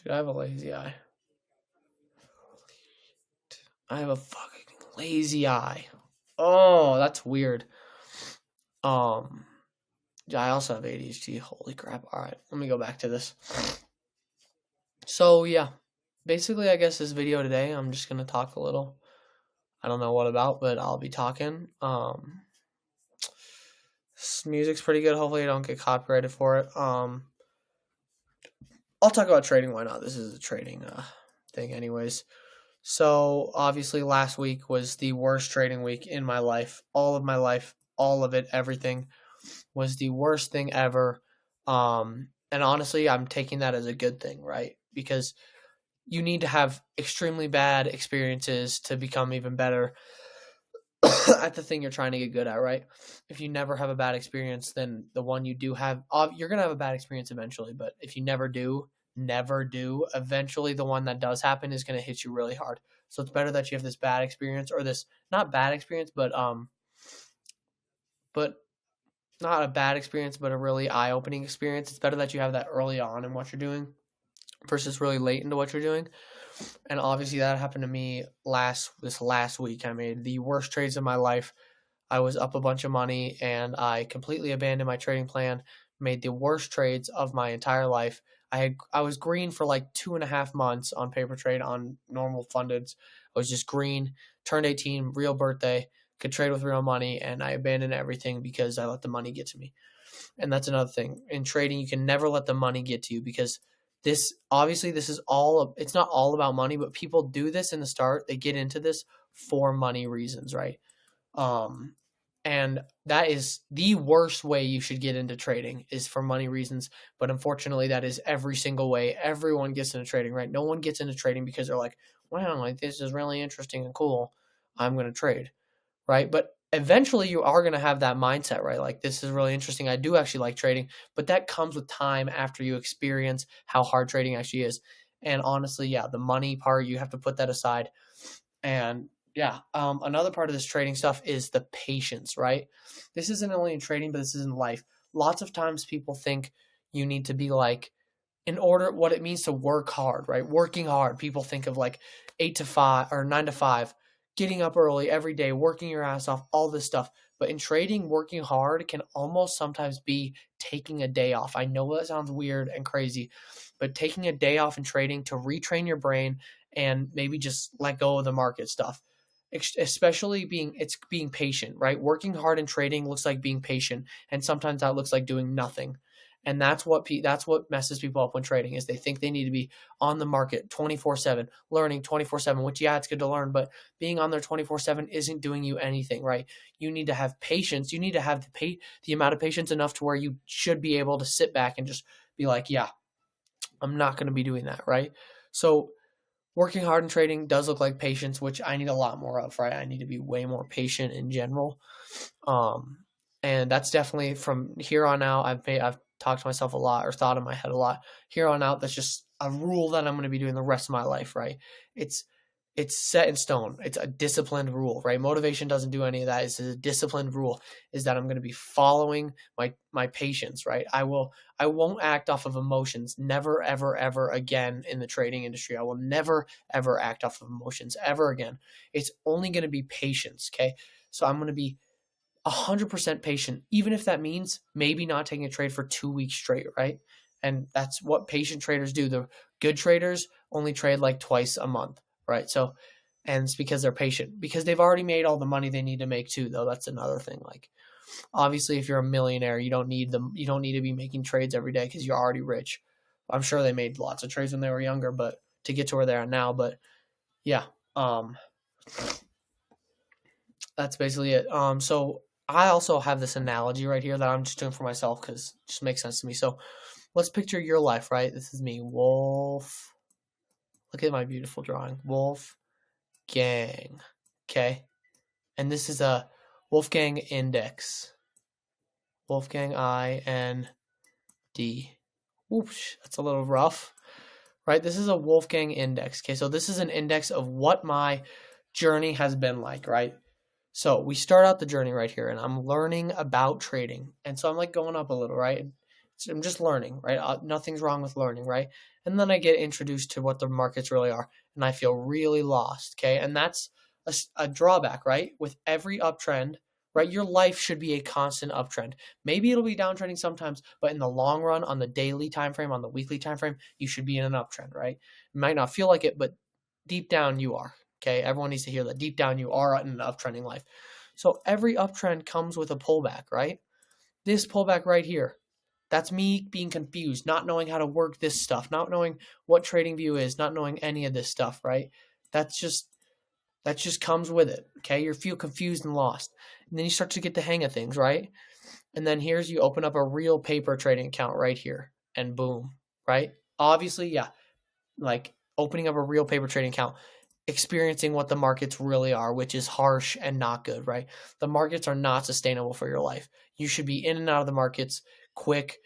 Dude, I have a lazy eye. I have a fucking lazy eye. Oh, that's weird. Um, yeah, I also have ADHD. Holy crap. All right, let me go back to this. So, yeah, basically, I guess this video today, I'm just going to talk a little. I don't know what about, but I'll be talking. This music's pretty good. Hopefully, I don't get copyrighted for it. I'll talk about trading. Why not? This is a trading thing, anyways. So obviously, last week was the worst trading week in my life. All of my life, all of it, everything was the worst thing ever. And honestly, I'm taking that as a good thing, right? Because you need to have extremely bad experiences to become even better at the thing you're trying to get good at, right? If you never have a bad experience, then the one you do have, you're going to have a bad experience eventually. But if you never do, eventually the one that does happen is going to hit you really hard. So it's better that you have this bad experience, or this not bad experience, but not a bad experience, but a really eye-opening experience. It's better that you have that early on in what you're doing versus really late into what you're doing. And obviously that happened to me this last week. I made the worst trades of my life. I was up a bunch of money and I completely abandoned my trading plan, made the worst trades of my entire life. I was green for like 2.5 months on paper trade on normal fundeds. I was just green, turned 18, real birthday, could trade with real money, and I abandoned everything because I let the money get to me. And that's another thing. In trading, you can never let the money get to you, because this is all, it's not all about money, but people do this in the start. They get into this for money reasons, right? And that is the worst way you should get into trading, is for money reasons. But unfortunately, that is every single way everyone gets into trading, right? No one gets into trading because they're like, wow, like this is really interesting and cool, I'm going to trade, right? But eventually you are going to have that mindset, right? Like, this is really interesting, I do actually like trading. But that comes with time, after you experience how hard trading actually is. And honestly, yeah, the money part, you have to put that aside. And yeah, another part of this trading stuff is the patience, right? This isn't only in trading, but this is in life. Lots of times people think you need to be like, in order, what it means to work hard, right? Working hard. People think of like 8 to 5 or 9 to 5, getting up early every day, working your ass off, all this stuff. But in trading, working hard can almost sometimes be taking a day off. I know that sounds weird and crazy, but taking a day off in trading to retrain your brain and maybe just let go of the market stuff. Especially being patient, right? Working hard in trading looks like being patient, and sometimes that looks like doing nothing. And that's what messes people up when trading, is they think they need to be on the market 24/7, learning 24/7, which, yeah, it's good to learn, but being on there 24/7 isn't doing you anything, right? You need to have patience. You need to have the amount of patience enough to where you should be able to sit back and just be like, yeah, I'm not going to be doing that, right? So working hard in trading does look like patience, which I need a lot more of, right? I need to be way more patient in general. And that's definitely, from here on out, I've talked to myself a lot, or thought in my head a lot. Here on out, that's just a rule that I'm going to be doing the rest of my life, right? It's set in stone. It's a disciplined rule, right? Motivation doesn't do any of that. It's a disciplined rule, is that I'm going to be following my patience, right? I won't act off of emotions. Never, ever, ever again in the trading industry. I will never, ever act off of emotions ever again. It's only going to be patience, okay? So I'm going to be 100% patient, even if that means maybe not taking a trade for 2 weeks straight, right? And that's what patient traders do. The good traders only trade like twice a month, right? So, and it's because they're patient, because they've already made all the money they need to make too, though. That's another thing. Like, obviously, if you're a millionaire, you don't need to be making trades every day, because you're already rich. I'm sure they made lots of trades when they were younger, but to get to where they are now. But yeah, that's basically it. So I also have this analogy right here that I'm just doing for myself because it just makes sense to me. So let's picture your life, right? This is me, Wolf. Look at my beautiful drawing. Wolfgang. Okay. And this is a Wolfgang index. Wolfgang IND. Oops, that's a little rough. Right? This is a Wolfgang index. Okay, so this is an index of what my journey has been like, right? So we start out the journey right here, and I'm learning about trading. And so I'm like going up a little, right? I'm just learning, right? Nothing's wrong with learning, right? And then I get introduced to what the markets really are, and I feel really lost, okay? And that's a drawback, right? With every uptrend, right? Your life should be a constant uptrend. Maybe it'll be downtrending sometimes, but in the long run, on the daily time frame, on the weekly time frame, you should be in an uptrend, right? You might not feel like it, but deep down you are, okay? Everyone needs to hear that. Deep down you are in an uptrending life. So every uptrend comes with a pullback, right? This pullback right here, that's me being confused, not knowing how to work this stuff, not knowing what TradingView is, not knowing any of this stuff, right? That's just that just comes with it, okay? You feel confused and lost. And then you start to get the hang of things, right? And then here's you open up a real paper trading account right here, and boom, right? Obviously, yeah, like opening up a real paper trading account, experiencing what the markets really are, which is harsh and not good, right? The markets are not sustainable for your life. You should be in and out of the markets quick,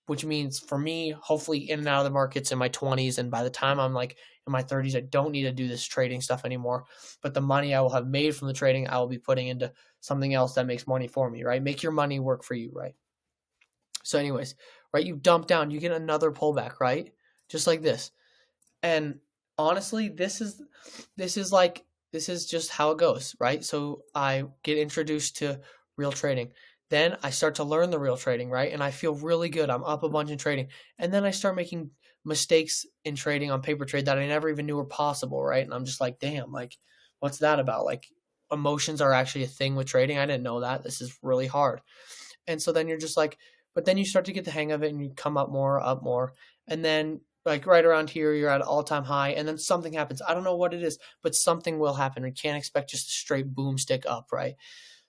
which means for me, hopefully in and out of the markets in my 20s. And by the time I'm like in my 30s, I don't need to do this trading stuff anymore. But the money I will have made from the trading, I will be putting into something else that makes money for me, right? Make your money work for you, right? So anyways, right, you dump down, you get another pullback, right? Just like this. And honestly, this is just how it goes, right? So I get introduced to real trading. Then I start to learn the real trading, right? And I feel really good. I'm up a bunch in trading. And then I start making mistakes in trading on paper trade that I never even knew were possible, right? And I'm just like, damn, like, what's that about? Like, emotions are actually a thing with trading. I didn't know that. This is really hard. And so then you're just like, but then you start to get the hang of it and you come up more. And then like right around here, you're at an all-time high, and then something happens. I don't know what it is, but something will happen. We can't expect just a straight boomstick up, right?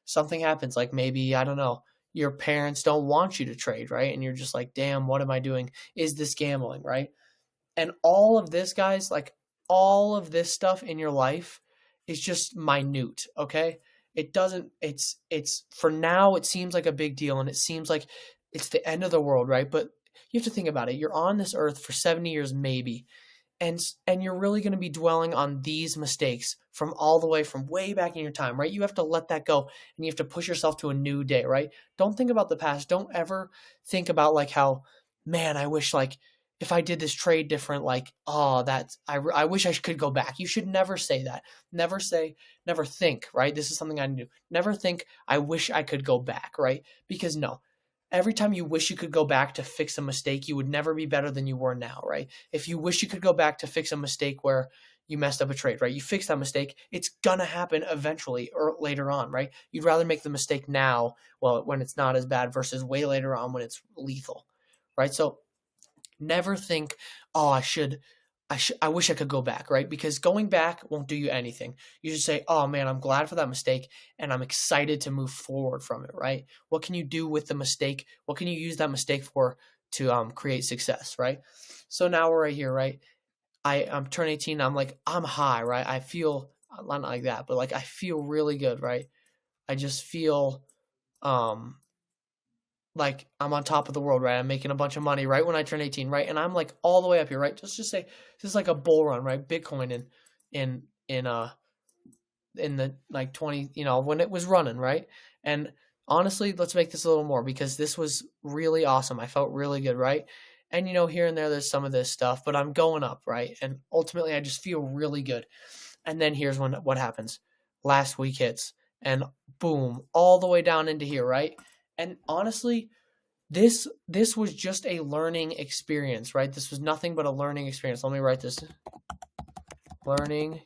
Something happens, like maybe, I don't know, your parents don't want you to trade, right? And you're just like, damn, what am I doing? Is this gambling, right? And all of this, guys, like all of this stuff in your life is just minute, okay? It doesn't, it's for now, it seems like a big deal and it seems like it's the end of the world, right? But you have to think about it. You're on this earth for 70 years, maybe. And you're really going to be dwelling on these mistakes from all the way from way back in your time, right? You have to let that go and you have to push yourself to a new day, right? Don't think about the past. Don't ever think about like how, man, I wish like if I did this trade different, like, oh, that's, I wish I could go back. You should never say that. Never say, never think, right? This is something I do. Never think, I wish I could go back, right? Because no, every time you wish you could go back to fix a mistake, you would never be better than you were now, right? If you wish you could go back to fix a mistake where you messed up a trade, right? You fix that mistake, it's gonna happen eventually or later on, right? You'd rather make the mistake now, well, when it's not as bad versus way later on when it's lethal, right? So never think, oh, I wish I could go back, right? Because going back won't do you anything. You should say, oh man, I'm glad for that mistake and I'm excited to move forward from it, right? What can you do with the mistake? What can you use that mistake for to create success, right? So now we're right here, right? I'm turning 18. I'm like, I'm high, right? I feel not like that, but like I feel really good, right? I just feel like I'm on top of the world, right? I'm making a bunch of money right when I turn 18, right? And I'm like all the way up here, right? Just say this is like a bull run, right? Bitcoin in the like 20, when it was running, right? And honestly, let's make this a little more because this was really awesome. I felt really good, right? And here and there's some of this stuff, but I'm going up, right? And ultimately I just feel really good. And then here's what happens. Last week hits and boom, all the way down into here, right? And honestly, this was just a learning experience, right? This was nothing but a learning experience. Let me write this. Learning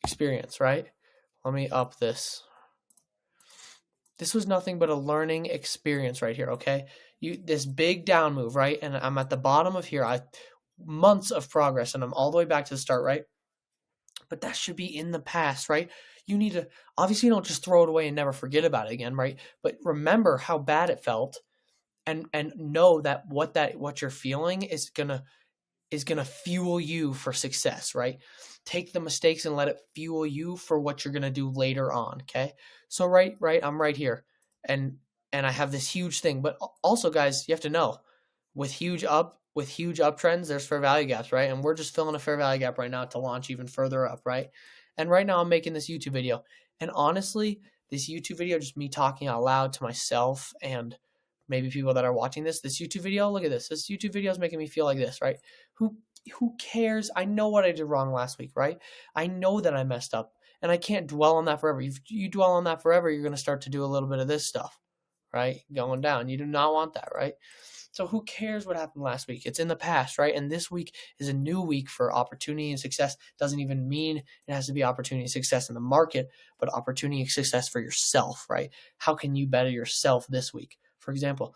experience, right? Let me up this. This was nothing but a learning experience right here, okay? This big down move, right? And I'm at the bottom of here. Months of progress, and I'm all the way back to the start, right? But that should be in the past, right? You need to, obviously you don't just throw it away and never forget about it again, right? But remember how bad it felt and know that what you're feeling is gonna fuel you for success, right? Take the mistakes and let it fuel you for what you're gonna do later on, okay? So right, I'm right here, and I have this huge thing. But also, guys, you have to know, with huge uptrends, there's fair value gaps, right? And we're just filling a fair value gap right now to launch even further up, right? And right now I'm making this YouTube video. And honestly, this YouTube video, just me talking out loud to myself and maybe people that are watching this YouTube video, look at this. This YouTube video is making me feel like this, right? Who cares? I know what I did wrong last week, right? I know that I messed up, and I can't dwell on that forever. If you dwell on that forever, you're going to start to do a little bit of this stuff, right? Going down. You do not want that, right? So who cares what happened last week? It's in the past, right? And this week is a new week for opportunity and success. Doesn't even mean it has to be opportunity and success in the market, but opportunity and success for yourself, right? How can you better yourself this week? For example,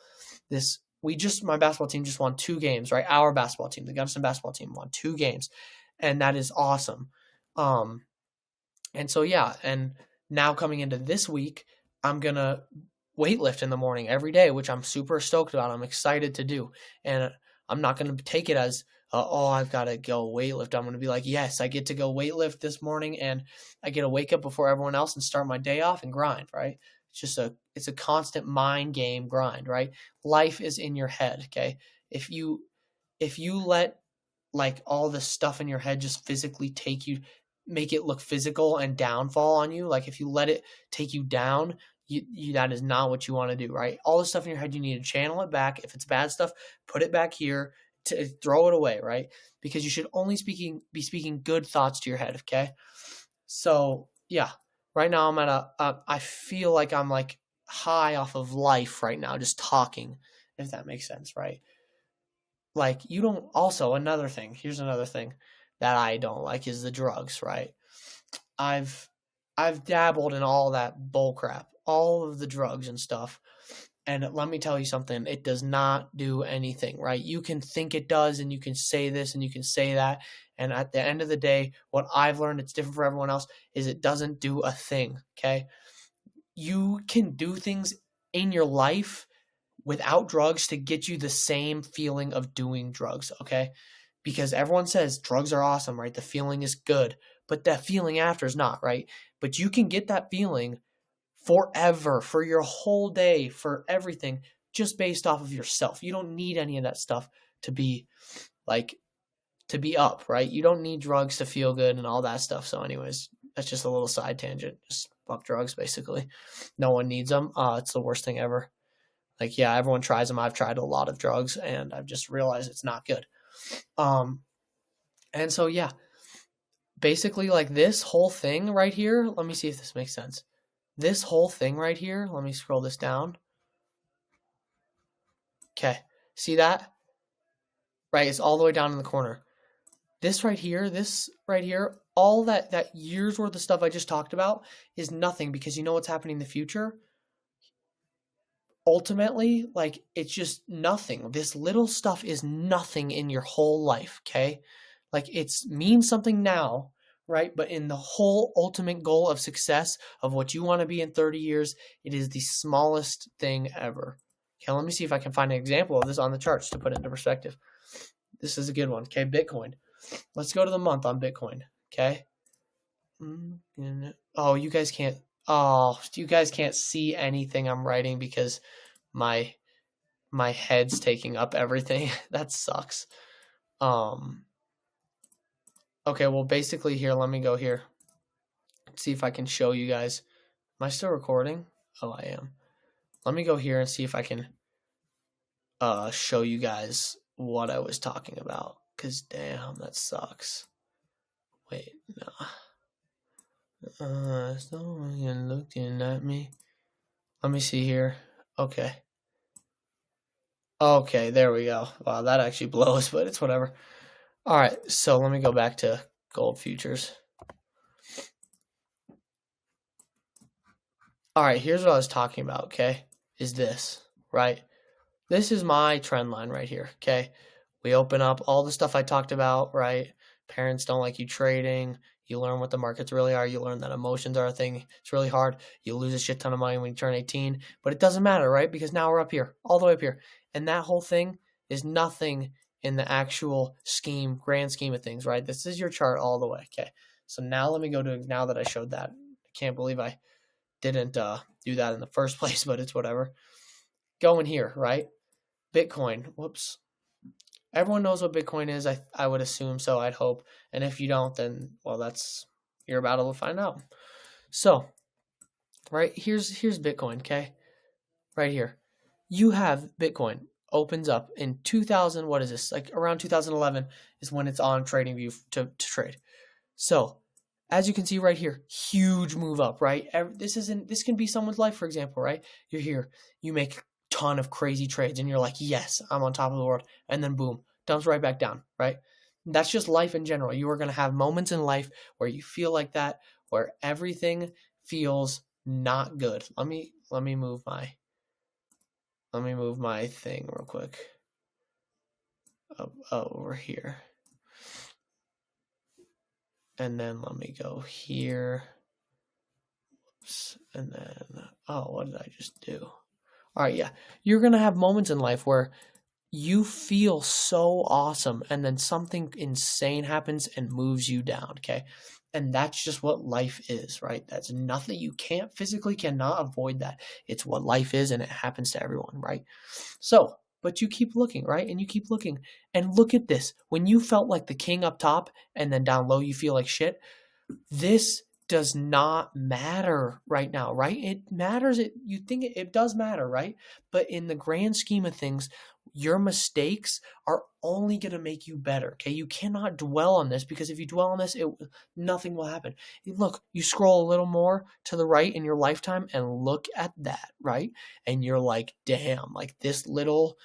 my basketball team just won 2 games, right? Our basketball team, the Gunnison basketball team, won 2 games, and that is awesome. And so yeah, and now coming into this week, I'm gonna weightlift in the morning every day, which I'm super stoked about. I'm excited to do, and I'm not gonna take it as I've got to go weightlift. I'm gonna be like, yes, I get to go weightlift this morning, and I get to wake up before everyone else and start my day off and grind, right? It's a constant mind game grind, right? Life is in your head, okay? If you let like all the stuff in your head just physically make it look physical and downfall on you, like if you let it take you down, you that is not what you want to do, right? All the stuff in your head, you need to channel it back. If it's bad stuff, put it back here, to throw it away, right? Because you should only be speaking good thoughts to your head, okay? So yeah, right now I'm at I feel like I'm like high off of life right now, just talking, if that makes sense, right? Like you don't, also here's another thing that I don't like is the drugs, right? I've dabbled in all that bull crap, all of the drugs and stuff. And let me tell you something, it does not do anything, right? You can think it does, and you can say this and you can say that. And at the end of the day, what I've learned, it's different for everyone else, is it doesn't do a thing, okay? You can do things in your life without drugs to get you the same feeling of doing drugs, okay? Because everyone says drugs are awesome, right? The feeling is good, but that feeling after is not, right? But you can get that feeling forever, for your whole day, for everything, just based off of yourself. You don't need any of that stuff to be up, right? You don't need drugs to feel good and all that stuff. So anyways, that's just a little side tangent. Just fuck drugs, basically. No one needs them. It's the worst thing ever. Like, yeah, everyone tries them. I've tried a lot of drugs, and I've just realized it's not good. And so, yeah, basically, like this whole thing right here, let me see if this makes sense. This whole thing right here, let me scroll this down. Okay, see that? Right, it's all the way down in the corner. This right here, all that year's worth of stuff I just talked about is nothing, because you know what's happening in the future? Ultimately, like, it's just nothing. This little stuff is nothing in your whole life, okay? Like, it means something now, right? But in the whole ultimate goal of success of what you want to be in 30 years, it is the smallest thing ever. Okay, let me see if I can find an example of this on the charts to put it into perspective. This is a good one, okay? Bitcoin. Let's go to the month on Bitcoin, okay? Oh, you guys can't see anything I'm writing because my head's taking up everything. That sucks. Okay, well, basically here, let me go here. Let's see if I can show you guys. Am I still recording? Oh, I am. Let me go here and see if I can show you guys what I was talking about. Because, damn, that sucks. Wait, no. Someone looking at me. Let me see here. Okay. Okay, there we go. Wow, that actually blows, but it's whatever. All right, so let me go back to gold futures. All right, here's what I was talking about, okay? Is this, right? This is my trend line right here, okay? We open up all the stuff I talked about, right? Parents don't like you trading. You learn what the markets really are. You learn that emotions are a thing. It's really hard. You lose a shit ton of money when you turn 18, but it doesn't matter, right? Because now we're up here, all the way up here. And that whole thing is nothing in the actual grand scheme of things, right? This is your chart all the way, okay? So now let me go to, now that I showed that, I can't believe I didn't do that in the first place, but it's whatever. Go in here, right? Bitcoin, whoops. Everyone knows what Bitcoin is, I would assume so, I'd hope. And if you don't, then, well, you're about to find out. So, right, here's Bitcoin, okay? Right here. you have Bitcoin opens up in 2000, what is this? Like around 2011 is when it's on TradingView to trade. So as you can see right here, huge move up, right? This can be someone's life, for example, right? You're here, you make a ton of crazy trades and you're like, yes, I'm on top of the world. And then boom, dumps right back down, right? That's just life in general. You are going to have moments in life where you feel like that, where everything feels not good. Let me move my thing real quick over here. And then let me go here. Oops. And then, what did I just do? All right, yeah. You're going to have moments in life where you feel so awesome and then something insane happens and moves you down, okay? And that's just what life is, right? That's nothing. You cannot avoid that. It's what life is, and it happens to everyone, right? So, but you keep looking, right? And you keep looking. And look at this. When you felt like the king up top and then down low you feel like shit, this does not matter right now, right? It matters. You think it does matter, right? But in the grand scheme of things, your mistakes are only going to make you better, okay? You cannot dwell on this, because if you dwell on this, nothing will happen. Look, you scroll a little more to the right in your lifetime and look at that, right? And you're like, damn, like this little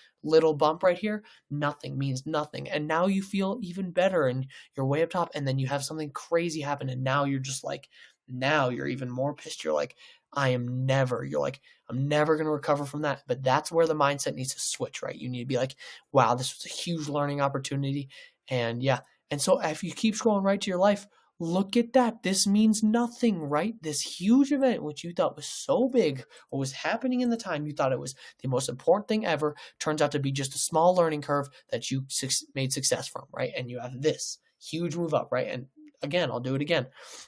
bump right here, nothing means nothing. And now you feel even better and you're way up top, and then you have something crazy happen and now you're just like, now you're even more pissed. You're like, I'm never going to recover from that. But that's where the mindset needs to switch, right? You need to be like, wow, this was a huge learning opportunity. And yeah. And so if you keep scrolling right to your life, look at that. This means nothing, right? This huge event, which you thought was so big, what was happening in the time you thought it was the most important thing ever, turns out to be just a small learning curve that you made success from, right? And you have this huge move up, right? And again, I'll do it again.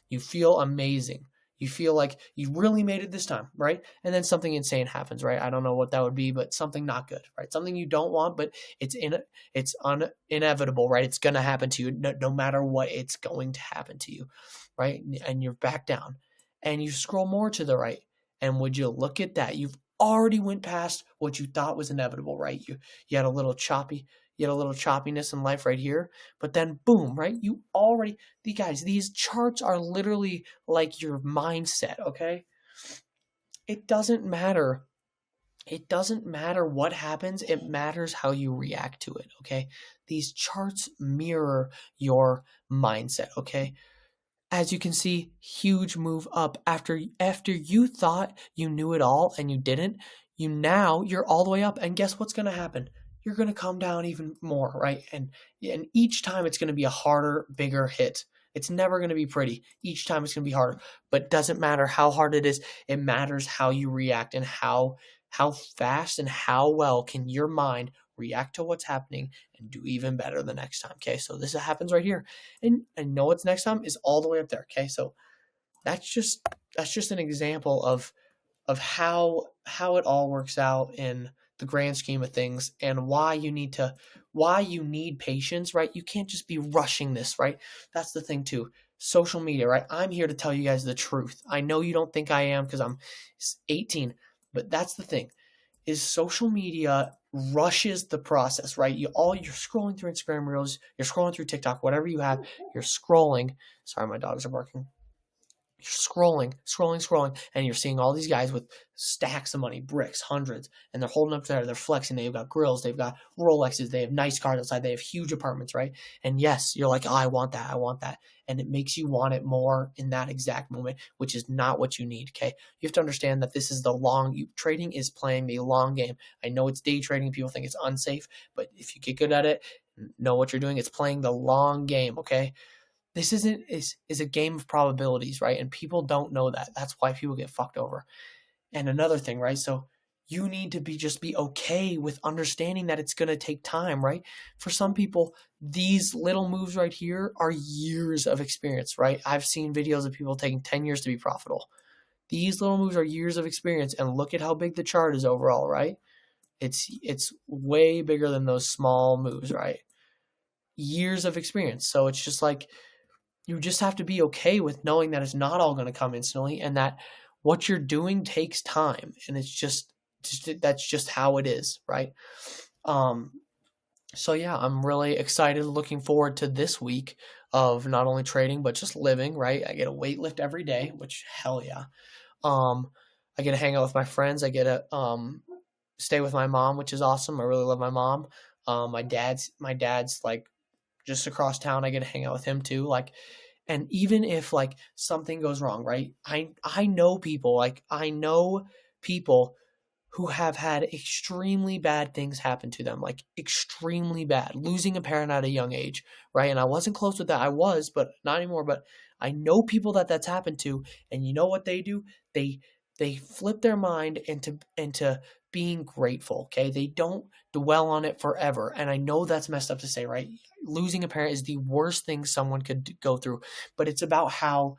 You feel amazing. You feel like you really made it this time, right? And then something insane happens, right? I don't know what that would be, but something not good, right? Something you don't want, but it's inevitable, right? It's going to happen to you no matter what. It's going to happen to you, right? And you're back down and you scroll more to the right. And would you look at that? You've already went past what you thought was inevitable, right? You had a little choppiness in life right here, but then boom, right? These charts are literally like your mindset, okay? It doesn't matter. It doesn't matter what happens. It matters how you react to it, okay? These charts mirror your mindset, okay? As you can see, huge move up after you thought you knew it all and you didn't. You're all the way up, and guess what's going to happen? You're going to come down even more, right? And each time it's going to be a harder, bigger hit. It's never going to be pretty. Each time it's going to be harder, but it doesn't matter how hard it is. It matters how you react and how fast and how well can your mind react to what's happening and do even better the next time. Okay, so this happens right here, and know what's next time is all the way up there. Okay, so that's just an example of how it all works out in the grand scheme of things, and why you need patience, right? You can't just be rushing this, right? That's the thing too. Social media, right? I'm here to tell you guys the truth. I know you don't think I am because I'm 18, but that's the thing, is social media rushes the process, right? You're scrolling through Instagram Reels, you're scrolling through TikTok, whatever you have, you're scrolling. Sorry, my dogs are barking. You're scrolling, and you're seeing all these guys with stacks of money, bricks, hundreds, and they're holding up there, they're flexing, they've got grills, they've got Rolexes, they have nice cars outside, they have huge apartments, right? And yes, you're like, oh, I want that. And it makes you want it more in that exact moment, which is not what you need, okay? You have to understand that this is trading is playing the long game. I know it's day trading, people think it's unsafe, but if you get good at it, know what you're doing, it's playing the long game, okay? This is a game of probabilities, right? And people don't know that. That's why people get fucked over. And another thing, right? So you need to just be okay with understanding that it's going to take time, right? For some people, these little moves right here are years of experience, right? I've seen videos of people taking 10 years to be profitable. These little moves are years of experience, and look at how big the chart is overall, right? It's way bigger than those small moves, right? Years of experience. So it's just like, you just have to be okay with knowing that it's not all going to come instantly, and that what you're doing takes time. And it's just That's just how it is, right? So yeah, I'm really excited, looking forward to this week of not only trading but just living, right? I get a weight lift every day, which hell yeah. Um, I get to hang out with my friends. I get to stay with my mom, which is awesome. I really love my mom. My dad's like just across town. I get to hang out with him too. Like, and even if like something goes wrong, right? I know people, like I know people who have had extremely bad things happen to them, like extremely bad, losing a parent at a young age, right? And I wasn't close with that. I was, but not anymore. But I know people that that's happened to, and you know what they do? They they flip their mind into being grateful. Okay, they don't dwell on it forever. And I know that's messed up to say, right? Losing a parent is the worst thing someone could go through, but it's about how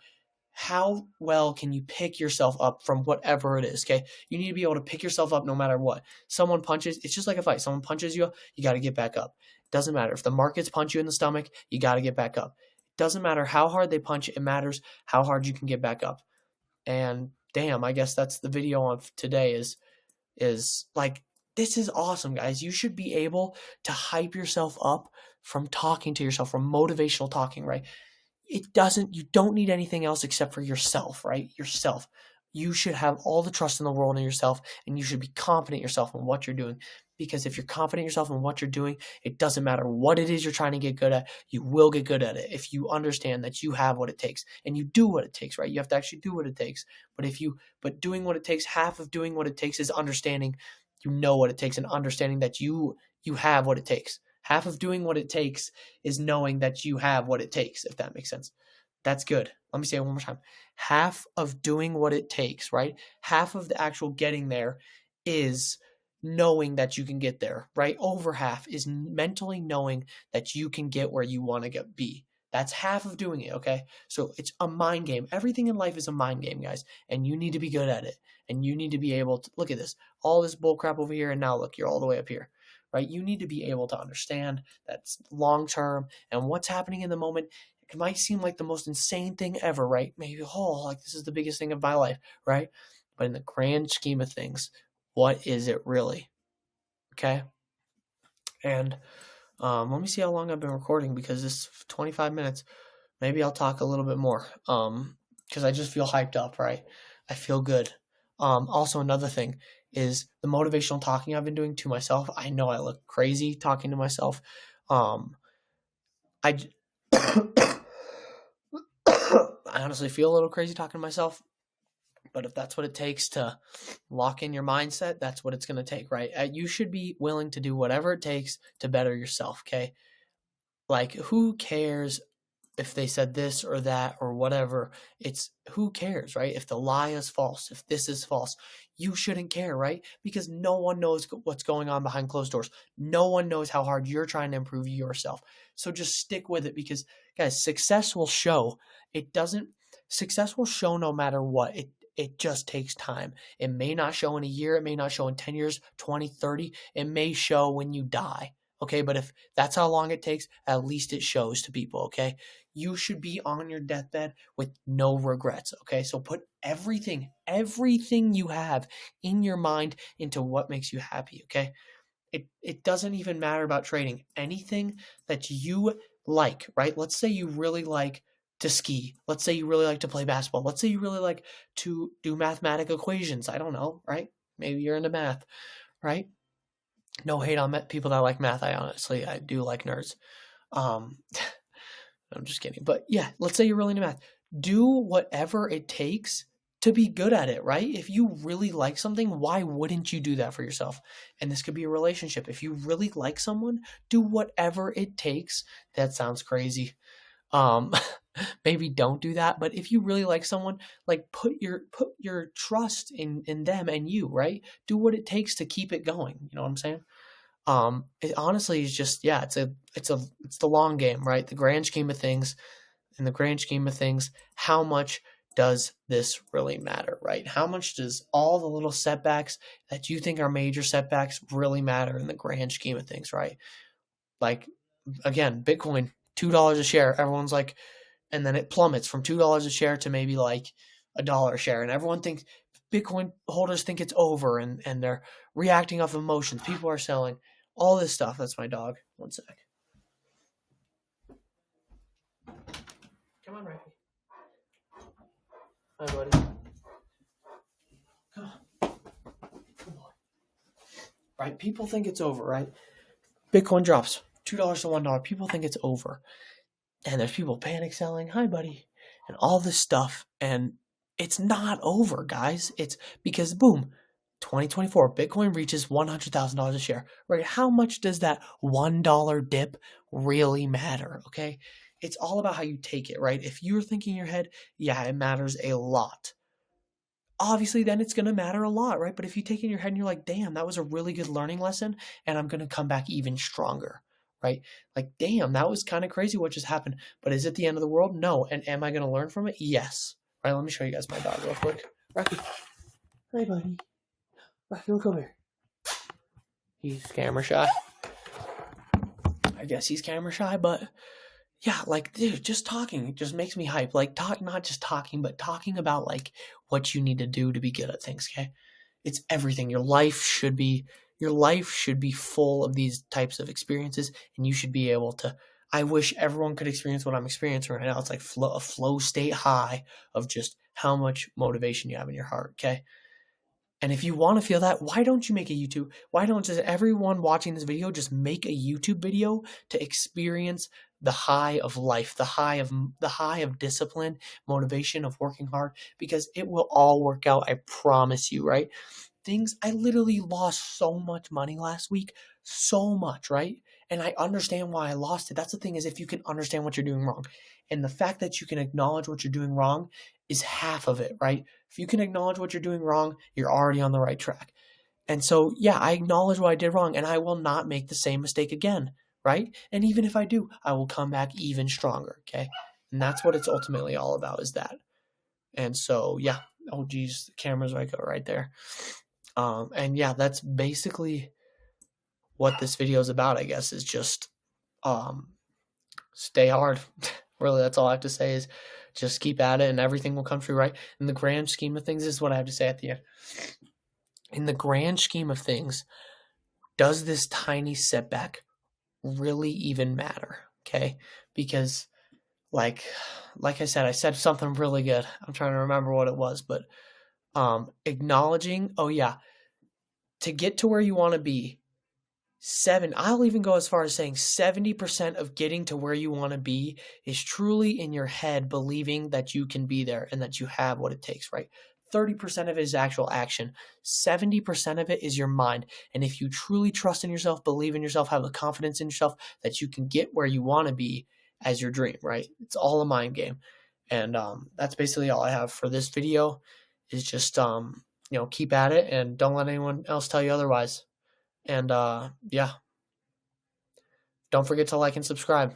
well can you pick yourself up from whatever it is, okay? You need to be able to pick yourself up no matter what. Someone punches, it's just like a fight. Someone punches you, you got to get back up. Doesn't matter. If the markets punch you in the stomach, you got to get back up. Doesn't matter how hard they punch, it matters how hard you can get back up. And damn, I guess that's the video on today is like, this is awesome, guys. You should be able to hype yourself up from talking to yourself, from motivational talking, right? You don't need anything else except for yourself, right? Yourself. You should have all the trust in the world in yourself, and you should be confident yourself in what you're doing. Because if you're confident yourself in what you're doing, it doesn't matter what it is you're trying to get good at, you will get good at it if you understand that you have what it takes and you do what it takes, right? You have to actually do what it takes. But doing what it takes, half of doing what it takes is understanding you know what it takes and understanding that you have what it takes. Half of doing what it takes is knowing that you have what it takes, if that makes sense. That's good. Let me say it one more time. Half of doing what it takes, right? Half of the actual getting there is knowing that you can get there, right? Over half is mentally knowing that you can get where you want to be. That's half of doing it, okay? So it's a mind game. Everything in life is a mind game, guys, and you need to be good at it. And you need to be able to look at this, all this bull crap over here, and now look, you're all the way up here, right? You need to be able to understand that's long term and what's happening in the moment. It might seem like the most insane thing ever, right? Maybe, like this is the biggest thing of my life, right? But in the grand scheme of things, what is it really? Okay. And let me see how long I've been recording, because this is 25 minutes. Maybe I'll talk a little bit more because I just feel hyped up, right? I feel good. Also, another thing is the motivational talking I've been doing to myself. I know I look crazy talking to myself. I honestly feel a little crazy talking to myself. But if that's what it takes to lock in your mindset, that's what it's going to take, right? You should be willing to do whatever it takes to better yourself, okay? Like, who cares if they said this or that or whatever? It's who cares, right? If the lie is false, if this is false, you shouldn't care, right? Because no one knows what's going on behind closed doors. No one knows how hard you're trying to improve yourself. So just stick with it, because, guys, success will show. Success will show no matter what. It just takes time. It may not show in a year. It may not show in 10 years, 20, 30. It may show when you die. Okay, but if that's how long it takes, at least it shows to people, okay? You should be on your deathbed with no regrets, okay? So put everything you have in your mind into what makes you happy, okay? It doesn't even matter about trading. Anything that you like, right? Let's say you really like to ski. Let's say you really like to play basketball. Let's say you really like to do mathematical equations. I don't know, right? Maybe you're into math, right? No hate on people that like math. I do like nerds. I'm just kidding. But yeah, let's say you're really into math. Do whatever it takes to be good at it, right? If you really like something, why wouldn't you do that for yourself? And this could be a relationship. If you really like someone, do whatever it takes. That sounds crazy. Maybe don't do that, but if you really like someone, like put your trust in them and you, right? Do what it takes to keep it going. You know what I'm saying? It honestly is just, yeah, it's the long game, right? The grand scheme of things, in the grand scheme of things, how much does this really matter, right? How much does all the little setbacks that you think are major setbacks really matter in the grand scheme of things, right? Like, again, Bitcoin, $2 a share. Everyone's like, and then it plummets from $2 a share to maybe like $1 a share. And everyone thinks Bitcoin holders think it's over and they're reacting off emotions. People are selling all this stuff. That's my dog. One sec. Come on, Rafi. Hi, buddy. Come on. Come on. Right? People think it's over, right? Bitcoin drops $2 to $1. People think it's over. And there's people panic selling. Hi, buddy. And all this stuff. And it's not over, guys. It's because, boom, 2024, Bitcoin reaches $100,000 a share, right? How much does that $1 dip really matter, okay? It's all about how you take it, right? If you're thinking in your head, yeah, it matters a lot. Obviously, then it's going to matter a lot, right? But if you take it in your head and you're like, damn, that was a really good learning lesson, and I'm going to come back even stronger, right? Like, damn, that was kind of crazy what just happened. But is it the end of the world? No. And am I going to learn from it? Yes. All right, let me show you guys my dog real quick. Rocky. Hi, buddy. Rocky, look over here. He's camera shy. I guess he's camera shy, but yeah, like, dude, just talking just makes me hype. Like, not just talking, but talking about, like, what you need to do to be good at things, okay? It's everything. Your life should be full of these types of experiences, and you should be able to. I wish everyone could experience what I'm experiencing right now. It's like a flow state high of just how much motivation you have in your heart, okay? And if you want to feel that, why don't you make a YouTube? Why don't just everyone watching this video just make a YouTube video to experience the high of life, the high of discipline, motivation, of working hard, because it will all work out. I promise you, right? I literally lost so much money last week, so much, right? And I understand why I lost it. That's the thing, is if you can understand what you're doing wrong, and the fact that you can acknowledge what you're doing wrong is half of it, right? If you can acknowledge what you're doing wrong, you're already on the right track. And so, yeah, I acknowledge what I did wrong, and I will not make the same mistake again, right? And even if I do, I will come back even stronger, okay? And that's what it's ultimately all about, is that. And so, yeah. Oh, geez, the camera's right there. And yeah, that's basically what this video is about, I guess, is just stay hard. Really, that's all I have to say, is just keep at it and everything will come true, right? In the grand scheme of things, this is what I have to say at the end. In the grand scheme of things, does this tiny setback really even matter? Okay? Because like I said something really good. I'm trying to remember what it was, but acknowledging, to get to where you want to be, I'll even go as far as saying 70% of getting to where you want to be is truly in your head, believing that you can be there and that you have what it takes, right? 30% of it is actual action. 70% of it is your mind. And if you truly trust in yourself, believe in yourself, have the confidence in yourself that you can get where you want to be as your dream, right? It's all a mind game. And that's basically all I have for this video, is just, keep at it and don't let anyone else tell you otherwise. And yeah, don't forget to like and subscribe.